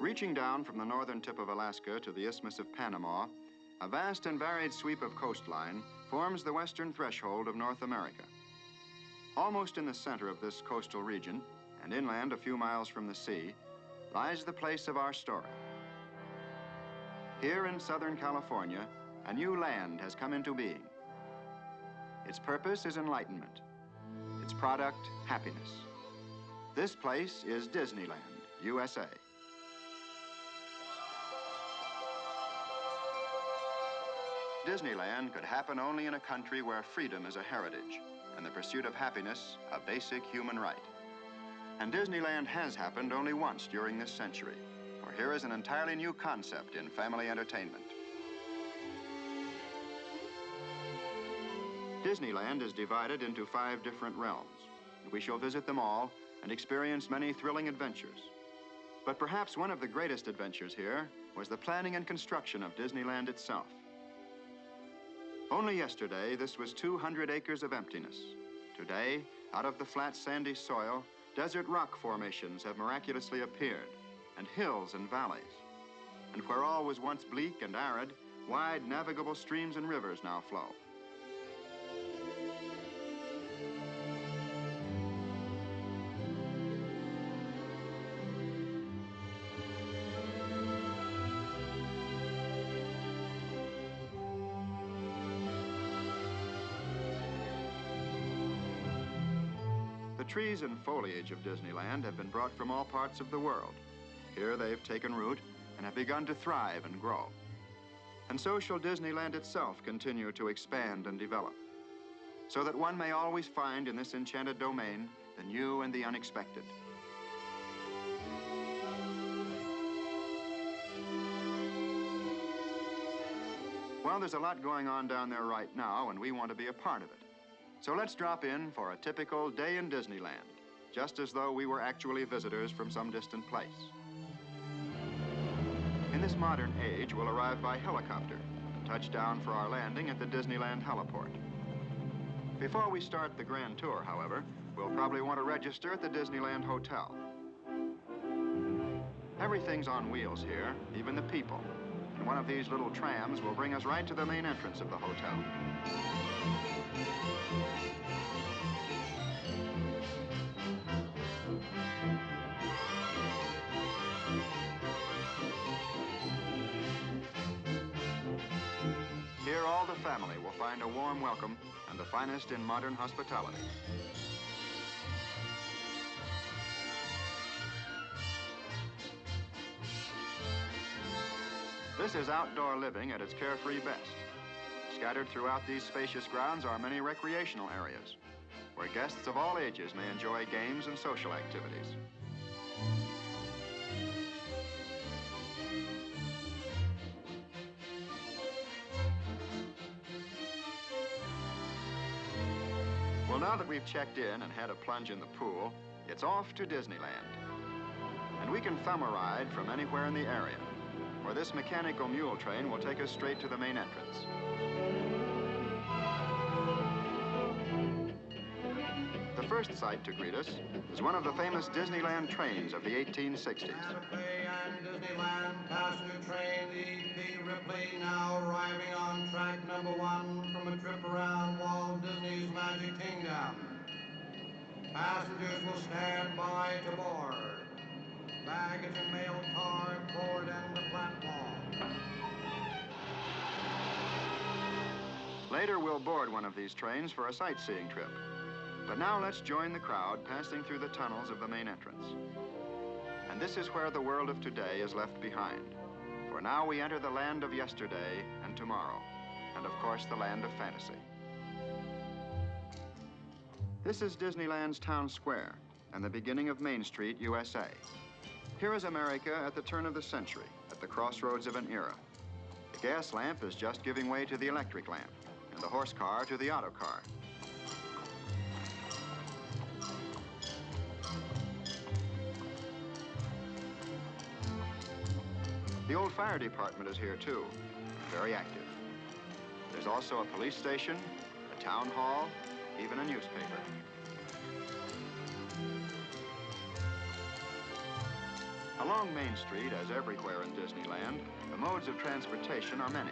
Reaching down from the northern tip of Alaska to the Isthmus of Panama, a vast and varied sweep of coastline forms the western threshold of North America. Almost in the center of this coastal region, and inland a few miles from the sea, lies the place of our story. Here in Southern California, a new land has come into being. Its purpose is enlightenment. Its product, happiness. This place is Disneyland, USA. Disneyland could happen only in a country where freedom is a heritage and the pursuit of happiness a basic human right. And Disneyland has happened only once during this century, for here is an entirely new concept in family entertainment. Disneyland is divided into 5 different realms. We shall visit them all and experience many thrilling adventures. But perhaps one of the greatest adventures here was the planning and construction of Disneyland itself. Only yesterday, this was 200 acres of emptiness. Today, out of the flat, sandy soil, desert rock formations have miraculously appeared, and hills and valleys. And where all was once bleak and arid, wide, navigable streams and rivers now flow. The trees and foliage of Disneyland have been brought from all parts of the world. Here they've taken root and have begun to thrive and grow. And so shall Disneyland itself continue to expand and develop, so that one may always find in this enchanted domain the new and the unexpected. Well, there's a lot going on down there right now, and we want to be a part of it. So let's drop in for a typical day in Disneyland, just as though we were actually visitors from some distant place. In this modern age, we'll arrive by helicopter and touch down for our landing at the Disneyland heliport. Before we start the grand tour, however, we'll probably want to register at the Disneyland Hotel. Everything's on wheels here, even the people. And one of these little trams will bring us right to the main entrance of the hotel. Here, all the family will find a warm welcome and the finest in modern hospitality. This is outdoor living at its carefree best. Scattered throughout these spacious grounds are many recreational areas, where guests of all ages may enjoy games and social activities. Well, now that we've checked in and had a plunge in the pool, it's off to Disneyland. And we can thumb a ride from anywhere in the area, or this mechanical mule train will take us straight to the main entrance. The first sight to greet us is one of the famous Disneyland trains of the 1860s. And Disneyland passenger train, the P. Ripley, now arriving on track number 1 from a trip around Walt Disney's Magic Kingdom. Passengers will stand by to board. Baggage and mail car board and the platform. Later, we'll board one of these trains for a sightseeing trip. But now let's join the crowd passing through the tunnels of the main entrance. And this is where the world of today is left behind. For now we enter the land of yesterday and tomorrow, and of course the land of fantasy. This is Disneyland's town square and the beginning of Main Street, USA. Here is America at the turn of the century, at the crossroads of an era. The gas lamp is just giving way to the electric lamp, and the horse car to the auto car. The old fire department is here too, very active. There's also a police station, a town hall, even a newspaper. Along Main Street, as everywhere in Disneyland, the modes of transportation are many.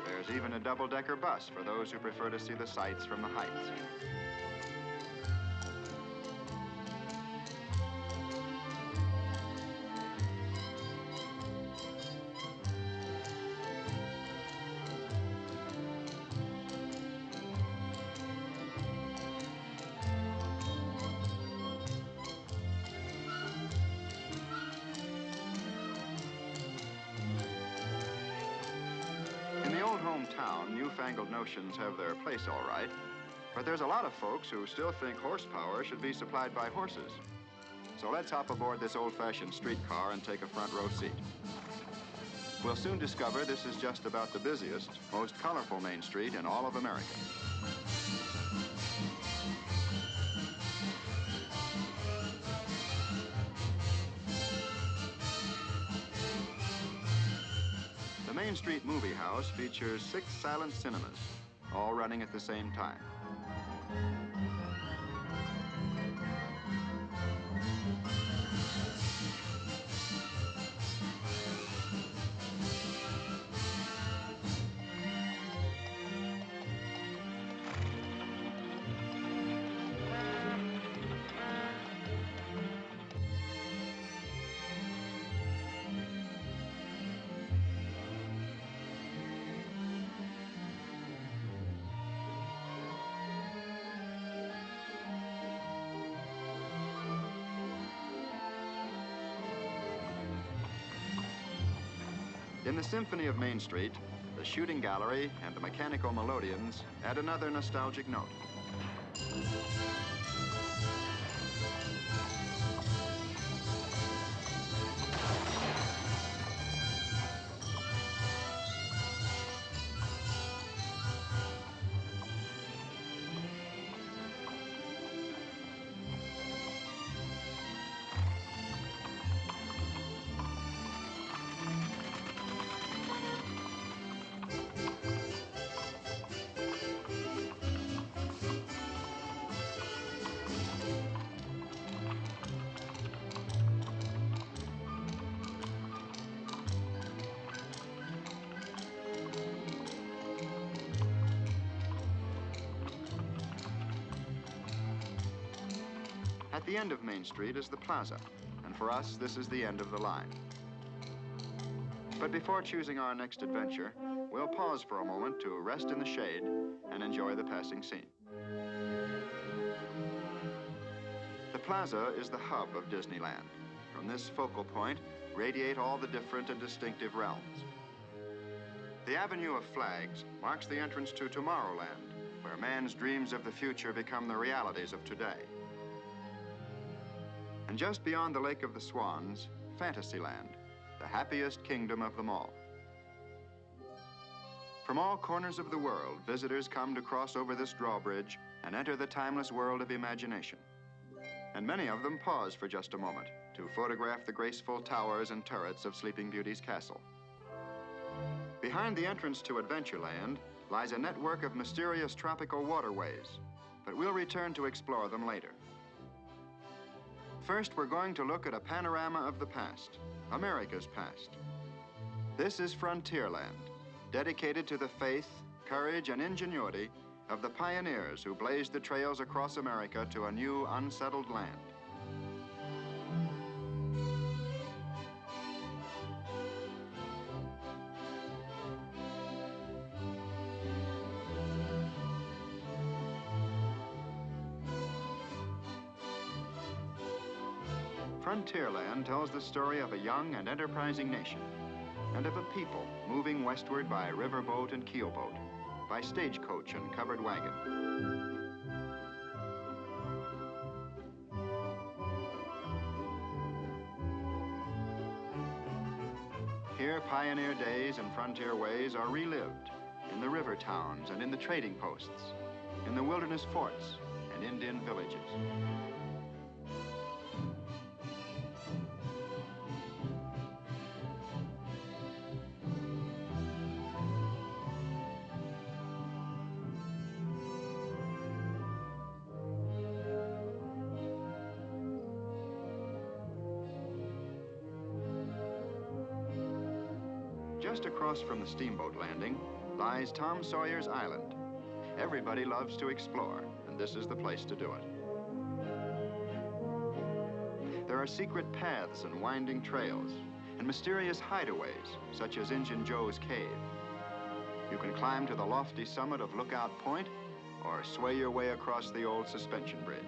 There's even a double-decker bus for those who prefer to see the sights from the heights. In the old hometown, newfangled notions have their place all right, but there's a lot of folks who still think horsepower should be supplied by horses. So let's hop aboard this old-fashioned streetcar and take a front row seat. We'll soon discover this is just about the busiest, most colorful Main Street in all of America. The Main Street Movie House features 6 silent cinemas, all running at the same time. In the Symphony of Main Street, the shooting gallery and the mechanical melodeons add another nostalgic note. At the end of Main Street is the plaza, and for us, this is the end of the line. But before choosing our next adventure, we'll pause for a moment to rest in the shade and enjoy the passing scene. The plaza is the hub of Disneyland. From this focal point, radiate all the different and distinctive realms. The Avenue of Flags marks the entrance to Tomorrowland, where man's dreams of the future become the realities of today. And just beyond the Lake of the Swans, Fantasyland, the happiest kingdom of them all. From all corners of the world, visitors come to cross over this drawbridge and enter the timeless world of imagination. And many of them pause for just a moment to photograph the graceful towers and turrets of Sleeping Beauty's castle. Behind the entrance to Adventureland lies a network of mysterious tropical waterways, but we'll return to explore them later. First, we're going to look at a panorama of the past, America's past. This is Frontierland, dedicated to the faith, courage, and ingenuity of the pioneers who blazed the trails across America to a new, unsettled land. Frontierland tells the story of a young and enterprising nation, and of a people moving westward by riverboat and keelboat, by stagecoach and covered wagon. Here, pioneer days and frontier ways are relived in the river towns and in the trading posts, in the wilderness forts and Indian villages. Just across from the steamboat landing lies Tom Sawyer's Island. Everybody loves to explore, and this is the place to do it. There are secret paths and winding trails, and mysterious hideaways, such as Injun Joe's Cave. You can climb to the lofty summit of Lookout Point, or sway your way across the old suspension bridge.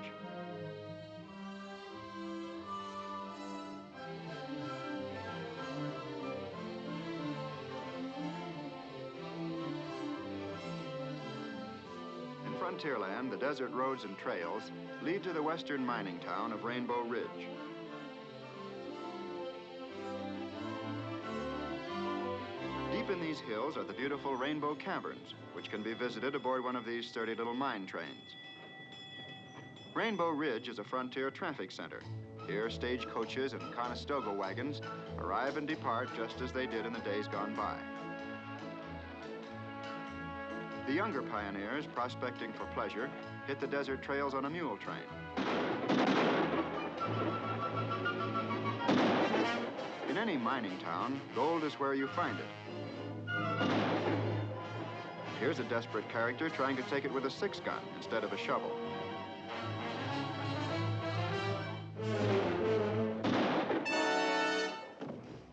Frontierland, the desert roads and trails lead to the western mining town of Rainbow Ridge. Deep in these hills are the beautiful Rainbow Caverns, which can be visited aboard one of these sturdy little mine trains. Rainbow Ridge is a frontier traffic center. Here, stagecoaches and Conestoga wagons arrive and depart just as they did in the days gone by. The younger pioneers, prospecting for pleasure, hit the desert trails on a mule train. In any mining town, gold is where you find it. Here's a desperate character trying to take it with a 6-gun instead of a shovel.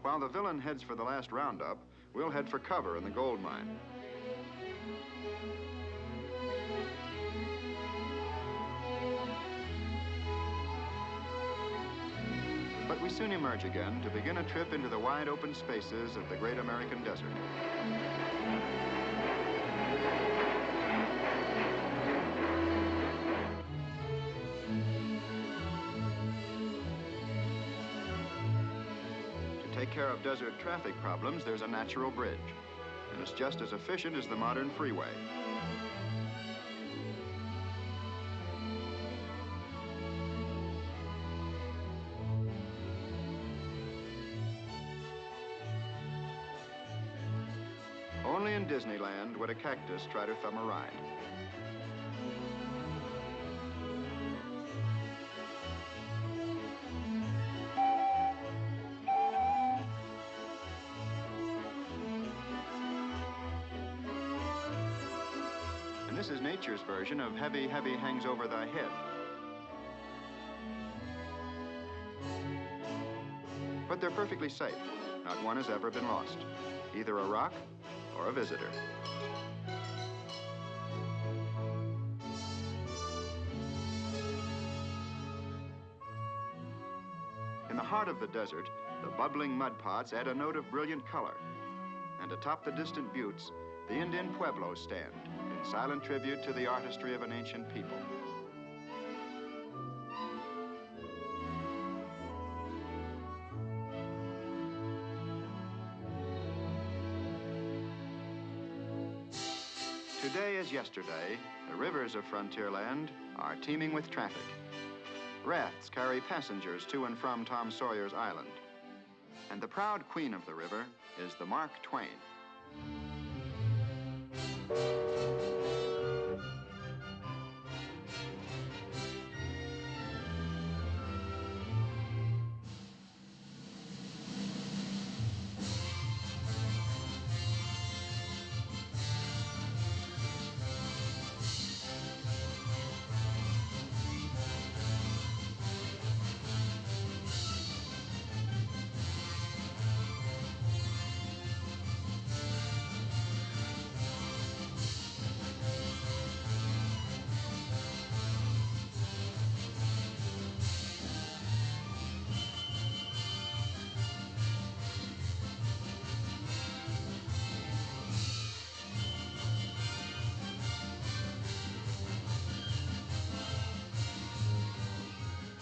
While the villain heads for the last roundup, we'll head for cover in the gold mine. But we soon emerge again to begin a trip into the wide open spaces of the great American desert. To take care of desert traffic problems, there's a natural bridge, and it's just as efficient as the modern freeway. Only in Disneyland would a cactus try to thumb a ride. And this is nature's version of Heavy, Heavy Hangs Over Thy Head. But they're perfectly safe. Not one has ever been lost. Either a rock or a visitor. In the heart of the desert, the bubbling mud pots add a note of brilliant color. And atop the distant buttes, the Indian pueblos stand in silent tribute to the artistry of an ancient people. Today as yesterday, the rivers of Frontierland are teeming with traffic. Rafts carry passengers to and from Tom Sawyer's Island. And the proud queen of the river is the Mark Twain.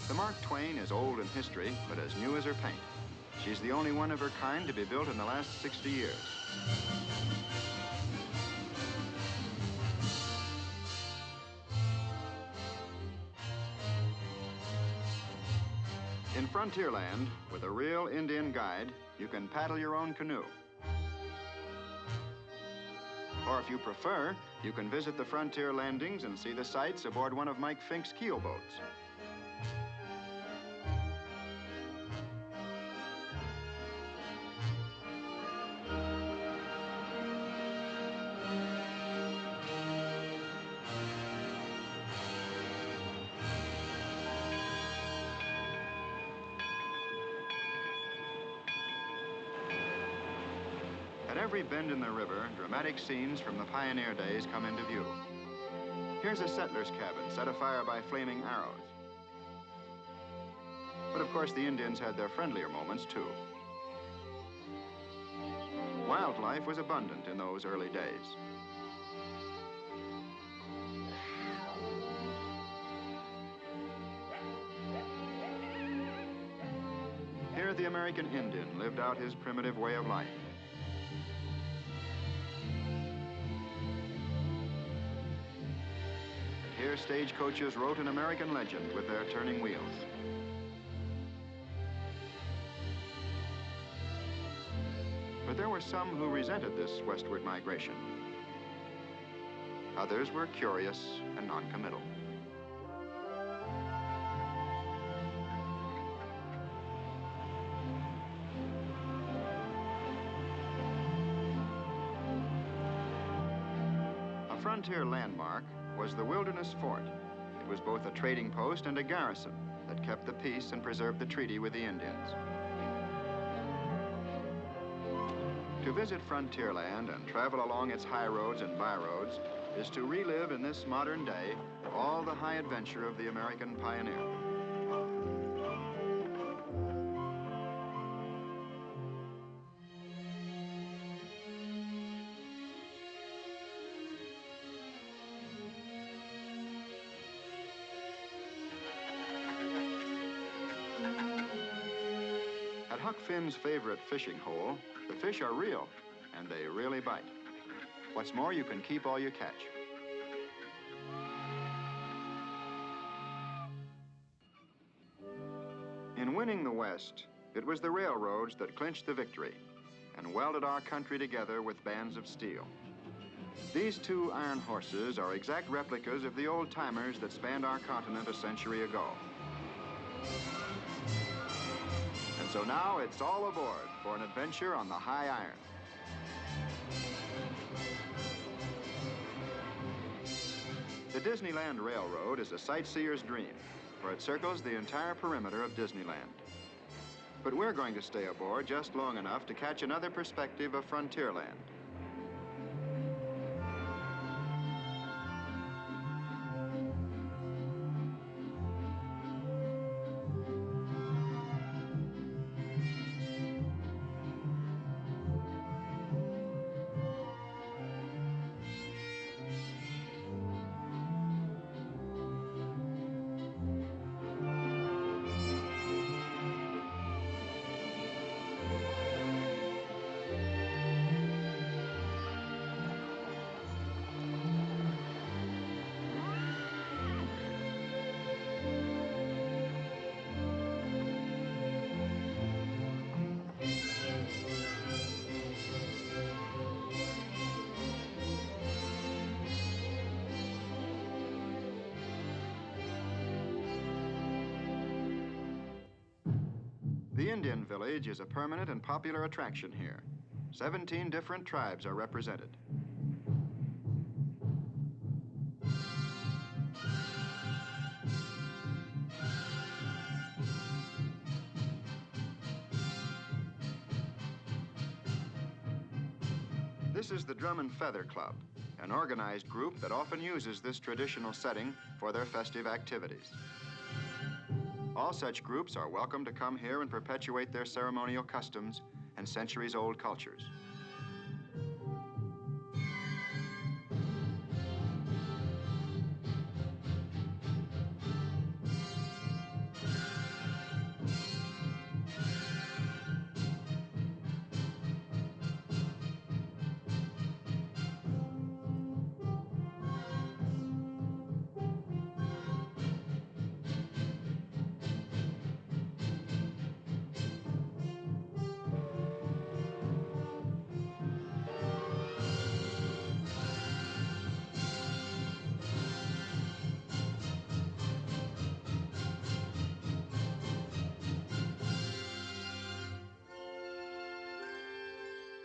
The Mark Twain is old in history, but as new as her paint. She's the only one of her kind to be built in the last 60 years. In Frontierland, with a real Indian guide, you can paddle your own canoe. Or if you prefer, you can visit the frontier landings and see the sights aboard one of Mike Fink's keel boats. At every bend in the river, dramatic scenes from the pioneer days come into view. Here's a settler's cabin set afire by flaming arrows. But of course, the Indians had their friendlier moments, too. Wildlife was abundant in those early days. Here, the American Indian lived out his primitive way of life. Here, stagecoaches wrote an American legend with their turning wheels. But there were some who resented this westward migration. Others were curious and non-committal. A frontier landmark was the Wilderness Fort. It was both a trading post and a garrison that kept the peace and preserved the treaty with the Indians. To visit Frontierland and travel along its high roads and byroads is to relive in this modern day all the high adventure of the American pioneer. At Huck Finn's favorite fishing hole, the fish are real, and they really bite. What's more, you can keep all you catch. In winning the West, it was the railroads that clinched the victory and welded our country together with bands of steel. These two iron horses are exact replicas of the old-timers that spanned our continent a century ago. And so now it's all aboard for an adventure on the high iron. The Disneyland Railroad is a sightseer's dream, for it circles the entire perimeter of Disneyland. But we're going to stay aboard just long enough to catch another perspective of Frontierland. The Indian village is a permanent and popular attraction here. 17 different tribes are represented. This is the Drum and Feather Club, an organized group that often uses this traditional setting for their festive activities. All such groups are welcome to come here and perpetuate their ceremonial customs and centuries-old cultures.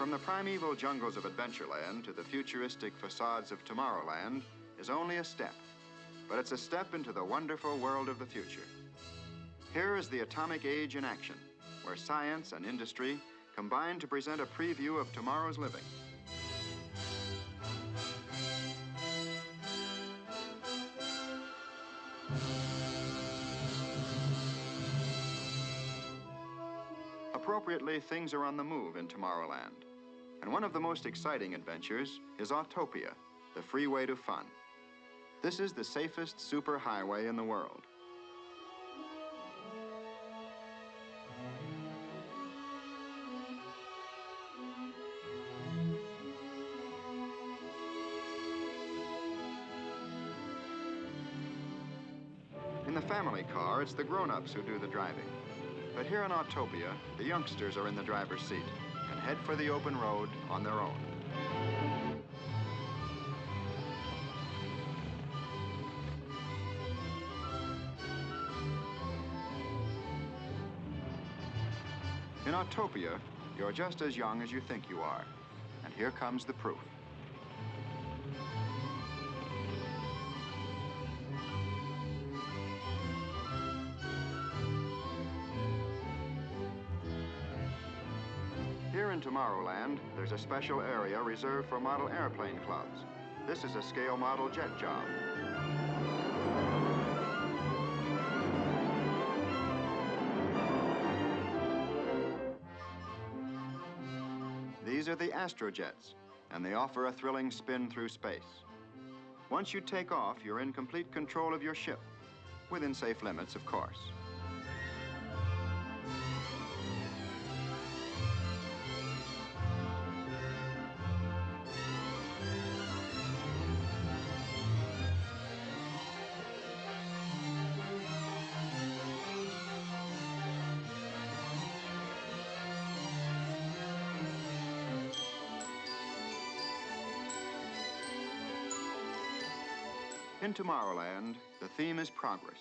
from the primeval jungles of Adventureland to the futuristic facades of Tomorrowland is only a step, but it's a step into the wonderful world of the future. Here is the atomic age in action, where science and industry combine to present a preview of tomorrow's living. Appropriately, things are on the move in Tomorrowland. And one of the most exciting adventures is Autopia, the freeway to fun. This is the safest superhighway in the world. In the family car, it's the grown-ups who do the driving. But here in Autopia, the youngsters are in the driver's seat and head for the open road on their own. In Autopia, you're just as young as you think you are. And here comes the proof. Here in Tomorrowland, there's a special area reserved for model airplane clubs. This is a scale model jet job. These are the Astrojets, and they offer a thrilling spin through space. Once you take off, you're in complete control of your ship, within safe limits, of course. In Tomorrowland, the theme is progress,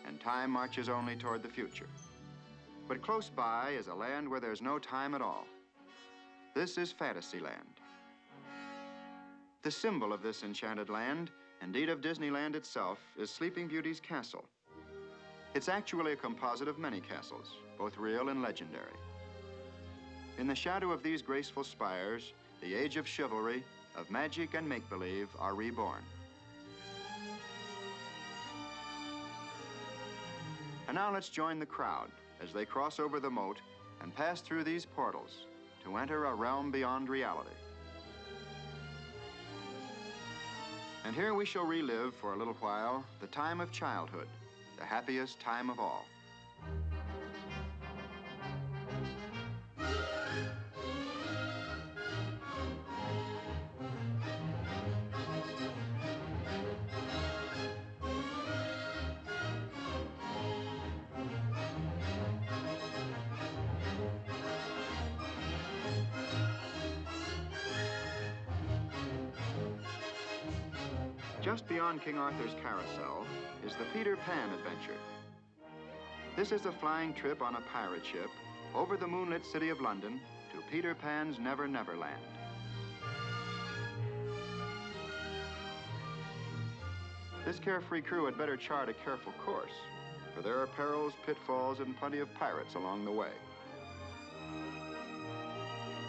and time marches only toward the future. But close by is a land where there's no time at all. This is Fantasyland. The symbol of this enchanted land, indeed of Disneyland itself, is Sleeping Beauty's castle. It's actually a composite of many castles, both real and legendary. In the shadow of these graceful spires, the age of chivalry, of magic and make-believe are reborn. And now let's join the crowd as they cross over the moat and pass through these portals to enter a realm beyond reality. And here we shall relive for a little while the time of childhood, the happiest time of all. Just beyond King Arthur's Carousel is the Peter Pan adventure. This is a flying trip on a pirate ship over the moonlit city of London to Peter Pan's Never Never Land. This carefree crew had better chart a careful course, for there are perils, pitfalls, and plenty of pirates along the way.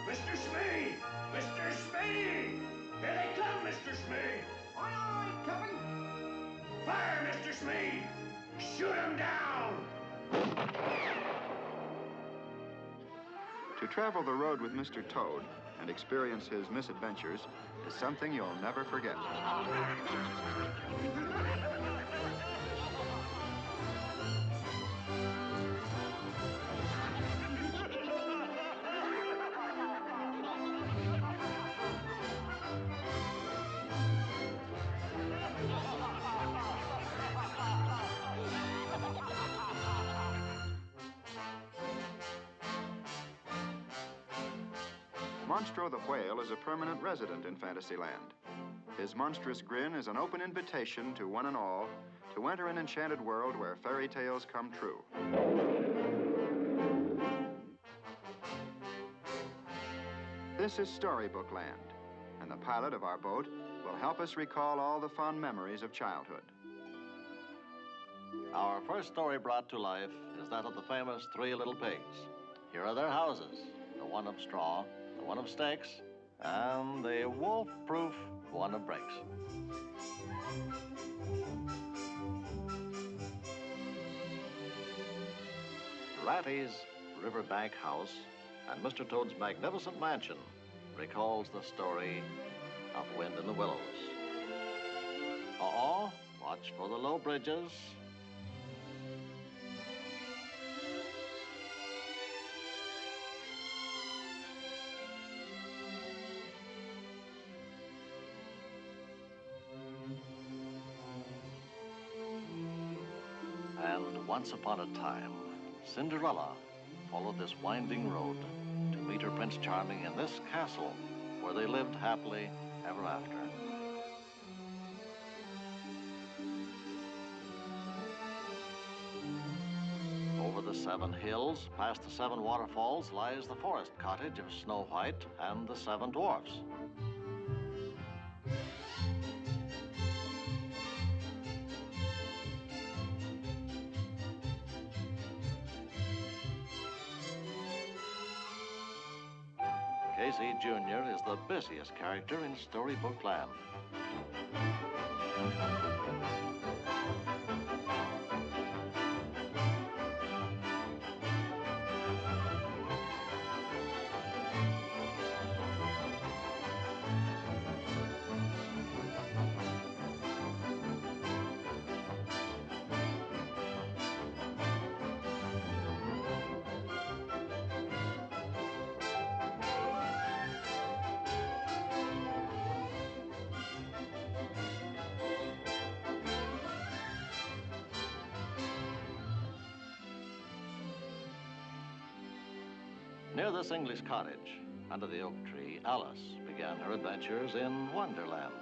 Mr. Smee! Mr. Smee! Here they come, Mr. Smee! Aye, aye, Captain. Fire, Mr. Smee! Shoot him down! To travel the road with Mr. Toad and experience his misadventures is something you'll never forget. Monstro the Whale is a permanent resident in Fantasyland. His monstrous grin is an open invitation to one and all to enter an enchanted world where fairy tales come true. This is Storybook Land, and the pilot of our boat will help us recall all the fond memories of childhood. Our first story brought to life is that of the famous Three Little Pigs. Here are their houses, the one of straw, the one of stakes, and the wolf-proof one of bricks. Ratty's riverbank house and Mr. Toad's magnificent mansion recalls the story of Wind in the Willows. Uh-oh, watch for the low bridges. And once upon a time, Cinderella followed this winding road to meet her Prince Charming in this castle where they lived happily ever after. Over the 7 hills, past the 7 waterfalls, lies the forest cottage of Snow White and the 7 dwarfs. Casey Jr. is the busiest character in Storybook Land. Near this English cottage, under the oak tree, Alice began her adventures in Wonderland.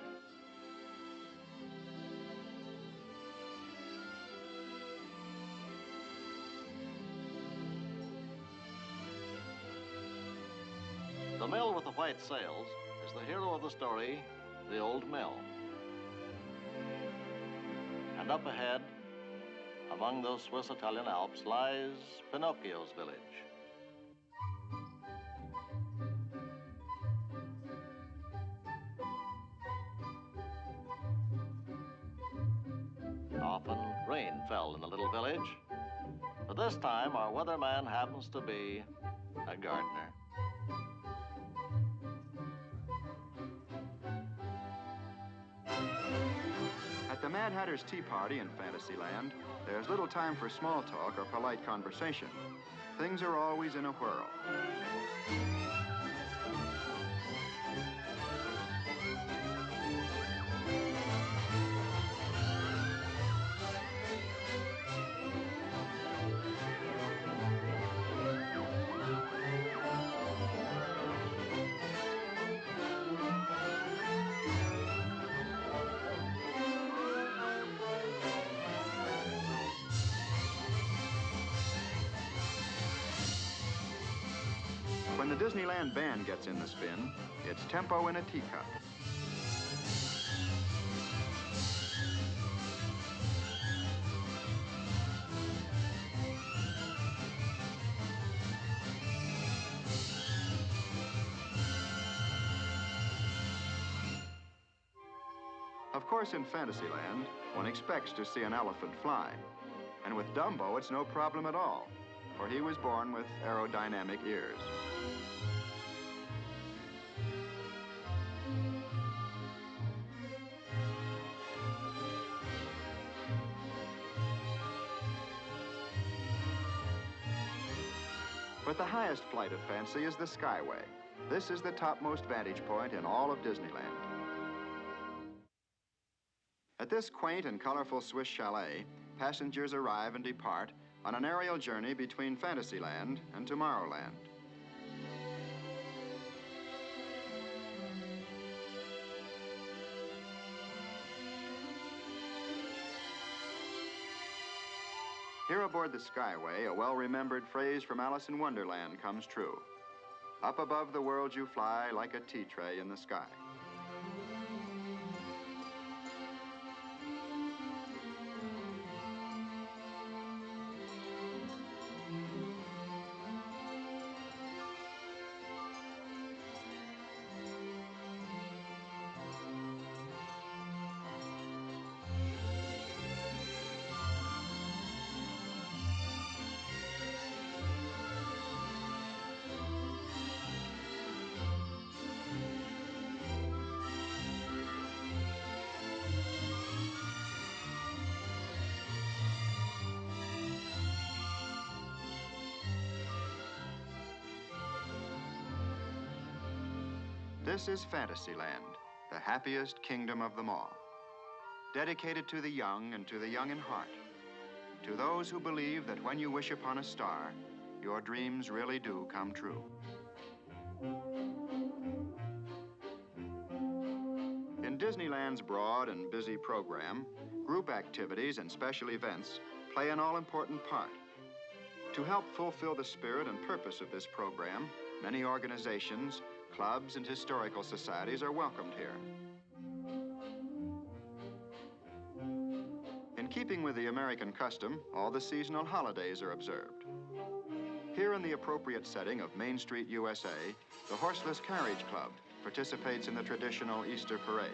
The mill with the white sails is the hero of the story, the old mill. And up ahead, among those Swiss-Italian Alps, lies Pinocchio's village. Often rain fell in the little village, but this time our weatherman happens to be a gardener. At the Mad Hatter's Tea Party in Fantasyland, there's little time for small talk or polite conversation. Things are always in a whirl. When the Disneyland band gets in the spin, it's tempo in a teacup. Of course, in Fantasyland, one expects to see an elephant fly. And with Dumbo, it's no problem at all, for he was born with aerodynamic ears. But the highest flight of fancy is the Skyway. This is the topmost vantage point in all of Disneyland. At this quaint and colorful Swiss chalet, passengers arrive and depart on an aerial journey between Fantasyland and Tomorrowland. Here aboard the Skyway, a well-remembered phrase from Alice in Wonderland comes true. Up above the world you fly like a tea tray in the sky. This is Fantasyland, the happiest kingdom of them all. Dedicated to the young and to the young in heart. To those who believe that when you wish upon a star, your dreams really do come true. In Disneyland's broad and busy program, group activities and special events play an all-important part. To help fulfill the spirit and purpose of this program, many organizations, clubs, and historical societies are welcomed here. In keeping with the American custom, all the seasonal holidays are observed. Here in the appropriate setting of Main Street, USA, the Horseless Carriage Club participates in the traditional Easter parade.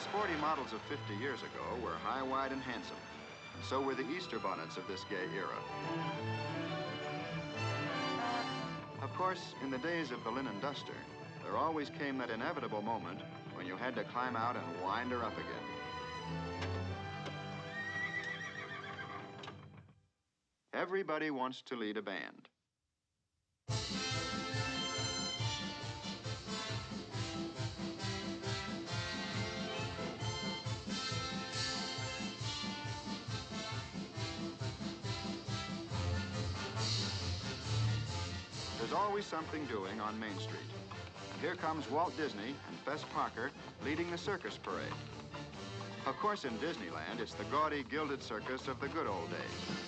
Sporty models of 50 years ago were high, wide, and handsome. And so were the Easter bonnets of this gay era. Of course, in the days of the linen duster, there always came that inevitable moment when you had to climb out and wind her up again. Everybody wants to lead a band. There's always something doing on Main Street. And here comes Walt Disney and Fess Parker leading the circus parade. Of course, in Disneyland, it's the gaudy, gilded circus of the good old days.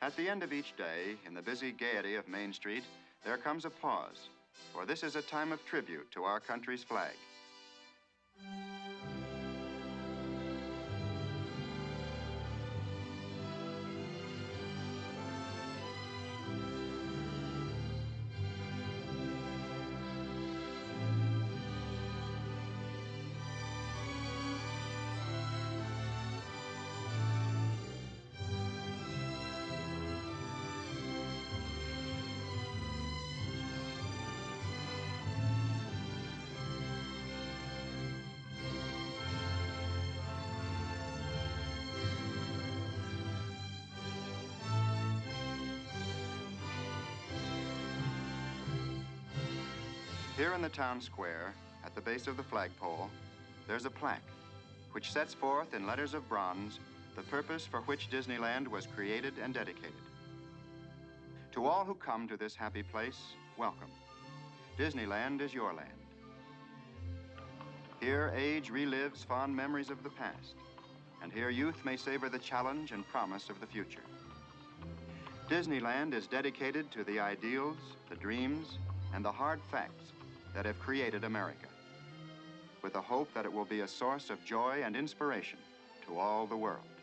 At the end of each day, in the busy gaiety of Main Street, there comes a pause, for this is a time of tribute to our country's flag. Here in the town square, at the base of the flagpole, there's a plaque which sets forth in letters of bronze the purpose for which Disneyland was created and dedicated. To all who come to this happy place, welcome. Disneyland is your land. Here, age relives fond memories of the past, and here youth may savor the challenge and promise of the future. Disneyland is dedicated to the ideals, the dreams, and the hard facts that have created America, with the hope that it will be a source of joy and inspiration to all the world.